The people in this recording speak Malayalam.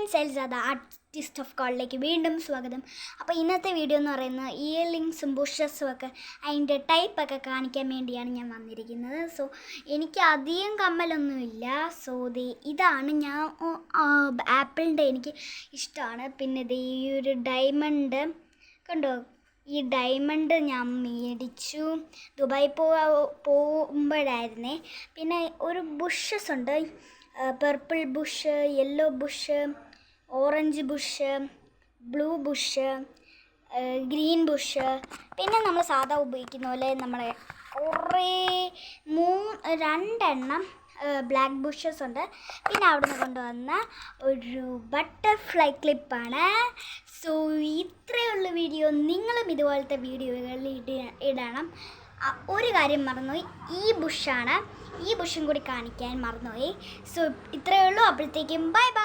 ഫ്രണ്ട്സ്, എൽസാദ ആർട്ടിസ്റ്റ് ഓഫ് കോളിലേക്ക് വീണ്ടും സ്വാഗതം. അപ്പോൾ ഇന്നത്തെ വീഡിയോ എന്ന് പറയുന്നത് ഇയർലിങ്സും ബുഷസും ഒക്കെ അതിൻ്റെ ടൈപ്പൊക്കെ കാണിക്കാൻ വേണ്ടിയാണ് ഞാൻ വന്നിരിക്കുന്നത്. സോ എനിക്ക് അധികം കമ്മലൊന്നുമില്ല. സോ ഇതാണ് ഞാൻ ആപ്പിളിൻ്റെ എനിക്ക് ഇഷ്ടമാണ്. പിന്നെ ഈ ഒരു ഡയമണ്ട് കണ്ടോ, ഈ ഡയമണ്ട് ഞാൻ മേടിച്ചു ദുബായി പോകുമ്പോഴായിരുന്നേ. പിന്നെ ഒരു ബുഷസ് ഉണ്ട്, purple Bush, yellow Bush, orange Bush, blue Bush, green Bush. പിന്നെ നമ്മൾ സാധാ ഉപയോഗിക്കുന്ന പോലെ നമ്മളെ കുറേ രണ്ടെണ്ണം ബ്ലാക്ക് ബുഷസ് ഉണ്ട്. പിന്നെ അവിടെ നിന്ന് കൊണ്ടുവന്ന ഒരു ബട്ടർഫ്ലൈ ക്ലിപ്പാണ്. സോ ഇത്രയുള്ള വീഡിയോ. നിങ്ങളും ഇതുപോലത്തെ വീഡിയോകൾ ഇടണം. ഒരു കാര്യം മറന്നുപോയി, ഈ ബുഷും കൂടി കാണിക്കാൻ മറന്നുപോയി. സോ ഇത്രയേ ഉള്ളൂ. അപ്പോഴത്തേക്കും ബൈ ബൈ.